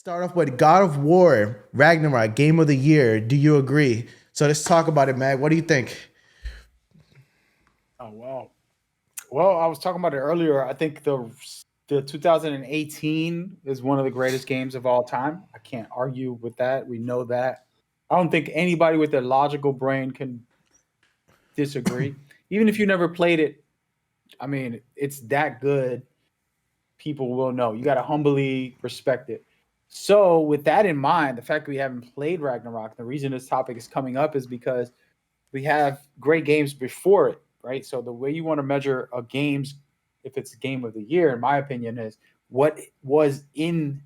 Start off with God of War Ragnarok Game of the Year. Do you agree? So let's talk about it, Matt. What do you think? Oh wow. Well, I was talking about it earlier. I think the 2018 is one of the greatest games of all time. I can't argue with that. We know that. I don't think anybody with a logical brain can disagree. Even if you never played it, I mean, it's that good. People will know. You got to humbly respect it. So, with that in mind, the fact that we haven't played Ragnarok, the reason this topic is coming up is because we have great games before it, right? So the way you want to measure a game's, if it's game of the year, in my opinion, is what was in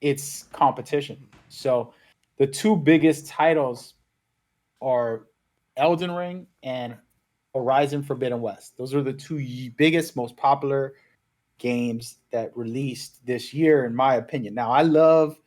its competition. So the two biggest titles are Elden Ring and Horizon Forbidden West. Those are the two biggest, most popular games that released this year, in my opinion. Now, I love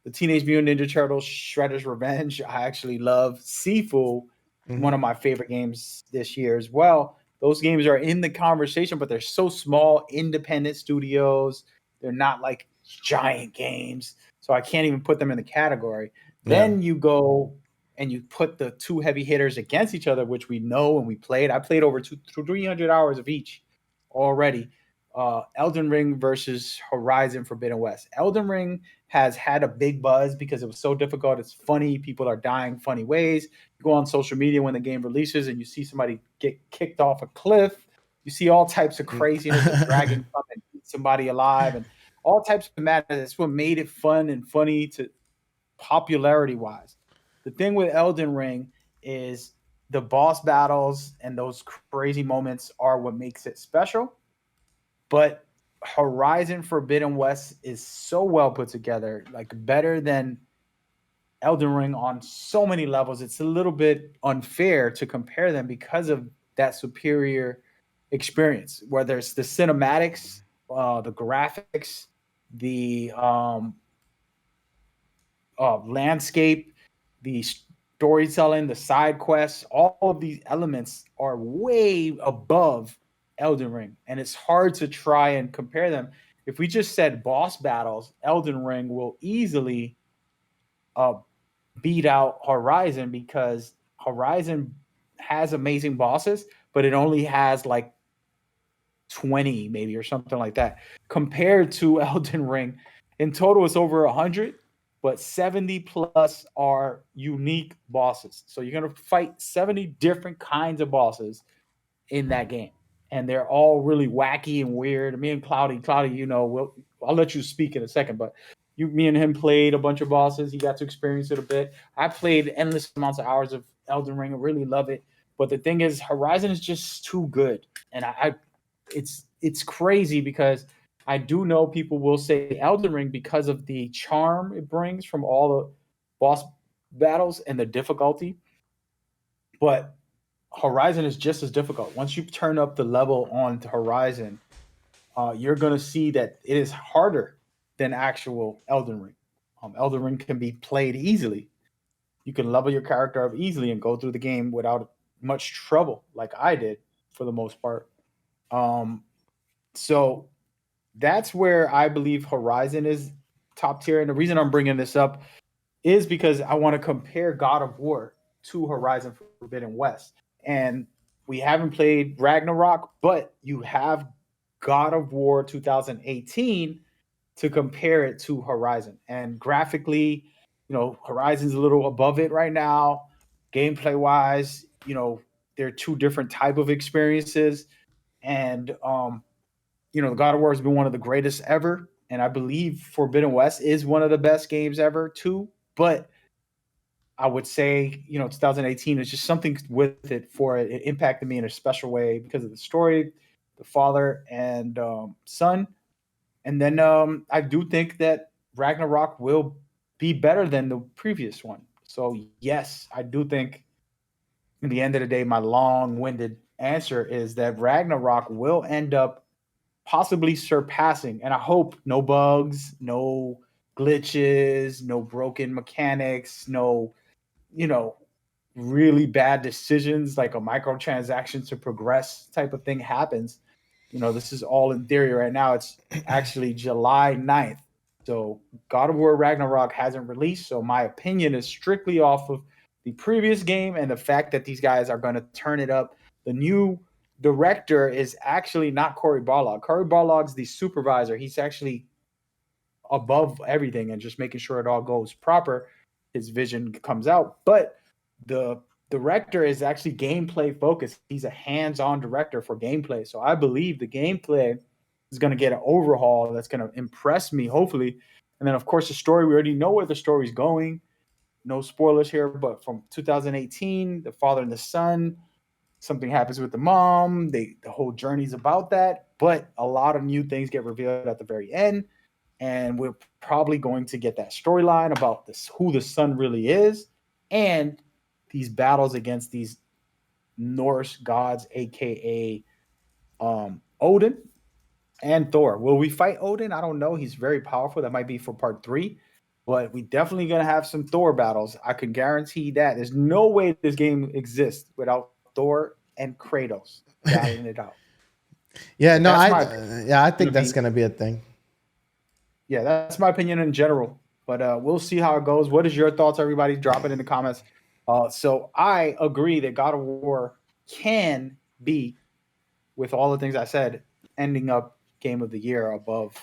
the Teenage Mutant Ninja Turtles Shredder's Revenge. I actually love Sifu, one of Mhm. my favorite games this year as well. Those games are in the conversation, but they're so small, independent studios. They're not like giant games. So I can't even put them in the category. Yeah. Then you go and you put the two heavy hitters against each other, which we know and we played. I played over 300 hours of each already. Elden Ring versus Horizon Forbidden West. Elden Ring has had a big buzz because it was so difficult. It's funny. People are dying funny ways. You go on social media when the game releases and you see somebody get kicked off a cliff. You see all types of craziness, a dragon come and eat somebody alive, and all types of madness. That's what made it fun and funny to popularity wise. The thing with Elden Ring is the boss battles and those crazy moments are what makes it special, but Horizon Forbidden West is so well put together, like better than Elden Ring on so many levels. It's a little bit unfair to compare them because of that superior experience, whether it's the cinematics, the graphics, the landscape, the storytelling, the side quests, all of these elements are way above Elden Ring. And it's hard to try and compare them. If we just said boss battles, Elden Ring will easily uh, beat out Horizon because Horizon has amazing bosses, but it only has like 20 maybe or something like that compared to Elden Ring. In total, it's over 100, but 70 plus are unique bosses. So you're going to fight 70 different kinds of bosses in that game. And they're all really wacky and weird. Me and Cloudy, I'll let you speak in a second, but me and him played a bunch of bosses. He got to experience it a bit. I played endless amounts of hours of Elden Ring. I really love it. But the thing is, Horizon is just too good, and it's crazy because I do know people will say Elden Ring because of the charm it brings from all the boss battles and the difficulty, but Horizon is just as difficult. Once you turn up the level on to Horizon, you're gonna see that it is harder than actual Elden Ring. Elden Ring can be played easily. You can level your character up easily and go through the game without much trouble, like I did for the most part. Um, so that's where I believe Horizon is top tier. And the reason I'm bringing this up is because I want to compare God of War to Horizon Forbidden West. And we haven't played Ragnarok, but you have God of War 2018 to compare it to Horizon. And graphically, Horizon's a little above it right now. Gameplay wise, they're two different type of experiences. And the God of War has been one of the greatest ever, and I believe Forbidden West is one of the best games ever too. But I would say, 2018 is just something with it for it. It impacted me in a special way because of the story, the father and son, and then I do think that Ragnarok will be better than the previous one. So yes, I do think. In the end of the day, my long-winded answer is that Ragnarok will end up possibly surpassing, and I hope no bugs, no glitches, no broken mechanics, no, you know, really bad decisions like a microtransaction to progress type of thing happens. This is all in theory right now. It's actually July 9th. So God of War Ragnarok hasn't released. So my opinion is strictly off of the previous game and the fact that these guys are going to turn it up. The new director is actually not Cory Barlog. Cory Barlog's the supervisor. He's actually above everything and just making sure it all goes proper. His vision comes out. But the director is actually gameplay focused. He's a hands-on director for gameplay. So I believe the gameplay is going to get an overhaul that's going to impress me, hopefully. And then, of course, the story, we already know where the story's going. No spoilers here, but from 2018, the father and the son, something happens with the mom. The whole journey's about that. But a lot of new things get revealed at the very end. And we're probably going to get that storyline about this, who the son really is, and these battles against these Norse gods, aka Odin and Thor. Will we fight Odin? I don't know. He's very powerful. That might be for part 3, but we definitely gonna have some Thor battles. I can guarantee that. There's no way this game exists without Thor and Kratos battling it out. Yeah, But no, that's I my yeah, I think that's opinion. gonna be a thing. Yeah, that's my opinion in general. But we'll see how it goes. What is your thoughts, everybody? Drop it in the comments. So I agree that God of War can be, with all the things I said, ending up Game of the Year above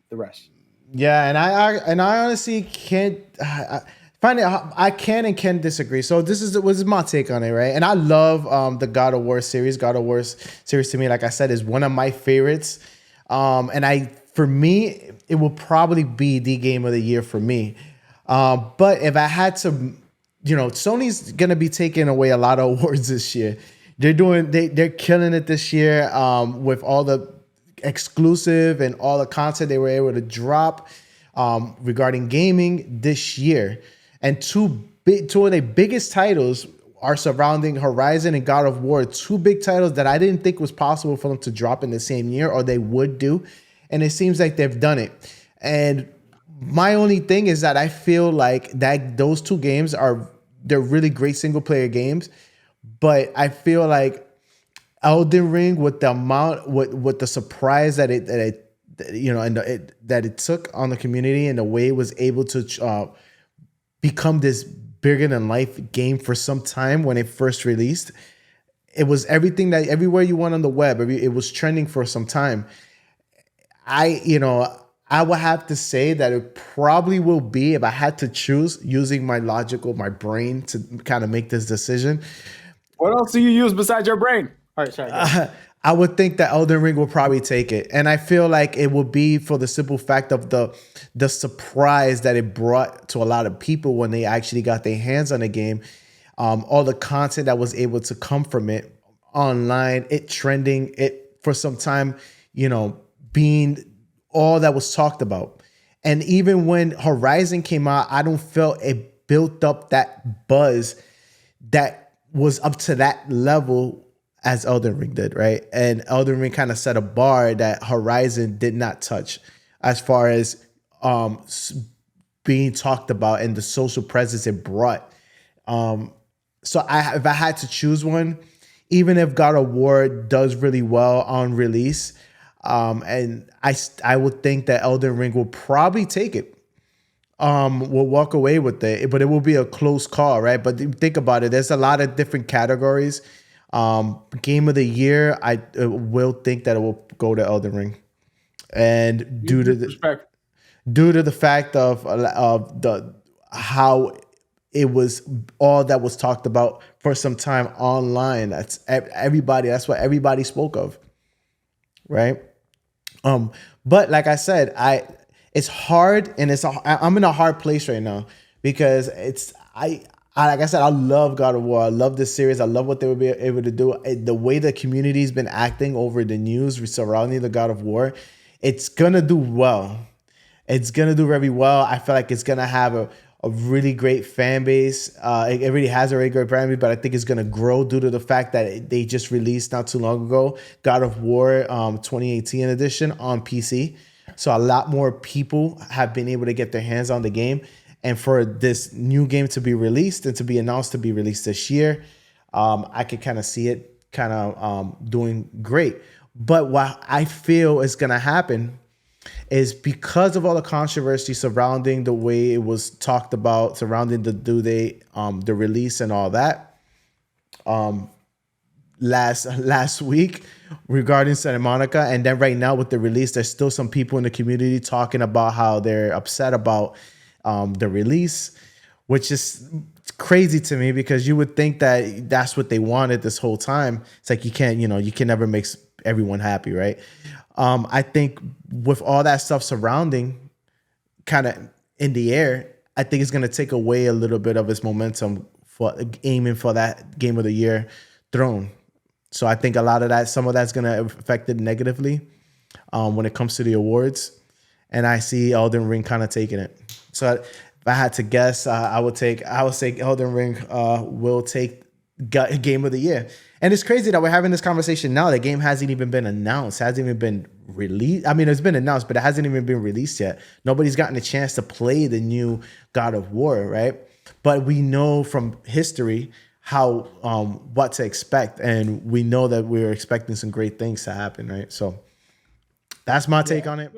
the rest. Yeah, and I honestly can't find it. I can and can disagree. So this is my take on it, right? And I love the God of War series. God of War series to me, like I said, is one of my favorites. And for me, it will probably be the game of the year for me. But if I had to, Sony's gonna be taking away a lot of awards this year. They're killing it this year with all the exclusive and all the content they were able to drop regarding gaming this year. And two of the biggest titles are surrounding Horizon and God of War, two big titles that I didn't think was possible for them to drop in the same year, or they would do. And it seems like they've done it. And my only thing is that I feel like that those two games they're really great single player games, but I feel like Elden Ring, with the amount, with the surprise that that it took on the community, and the way it was able to become this bigger than life game for some time when it first released. It was everything that everywhere you went on the web, it was trending for some time. I would have to say that it probably will be, if I had to choose, using my brain to kind of make this decision. What else do you use besides your brain? All right, sorry. I would think that Elden Ring will probably take it, and I feel like it will be for the simple fact of the surprise that it brought to a lot of people when they actually got their hands on the game. All the content that was able to come from it online, it trending, it for some time, being all that was talked about. And even when Horizon came out, I don't feel it built up that buzz that was up to that level as Elden Ring did, right? And Elden Ring kind of set a bar that Horizon did not touch, as far as being talked about and the social presence it brought. So if I had to choose one, even if God of War does really well on release, and I would think that Elden Ring will probably take it. Will walk away with it, but it will be a close call, right? But think about it. There's a lot of different categories. Game of the year, I will think that it will go to Elden Ring, and Respect. due to the fact of the how it was all that was talked about for some time online. That's everybody. That's what everybody spoke of, right? But like I said, it's hard, and I'm in a hard place right now because I like I said, I love God of War. I love this series. I love what they will be able to do. The way the community's been acting over the news surrounding the God of War, it's gonna do well. It's gonna do very well. I feel like it's gonna have a really great fan base. It already has a really great fan base, but I think it's gonna grow due to the fact that they just released not too long ago God of War 2018 edition on PC. So a lot more people have been able to get their hands on the game. And for this new game to be released and to be announced to be released this year, I could kind of see it doing great. But what I feel is going to happen is because of all the controversy surrounding the way it was talked about, surrounding the due date, the release and all that. Last week regarding Santa Monica, and then right now with the release, there's still some people in the community talking about how they're upset about the release, which is crazy to me because you would think that that's what they wanted this whole time. It's like you can't, you can never make everyone happy, right? I think with all that stuff surrounding, kind of in the air, I think it's going to take away a little bit of its momentum for aiming for that Game of the Year throne. So I think a lot of that, some of that's going to affect it negatively when it comes to the awards. And I see Elden Ring kind of taking it. So if I had to guess, I would say Elden Ring will take Game of the Year. And it's crazy that we're having this conversation now. The game hasn't even been announced, hasn't even been released. I mean, it's been announced, but it hasn't even been released yet. Nobody's gotten a chance to play the new God of War, right? But we know from history how what to expect, and we know that we're expecting some great things to happen, right? So that's my take on it.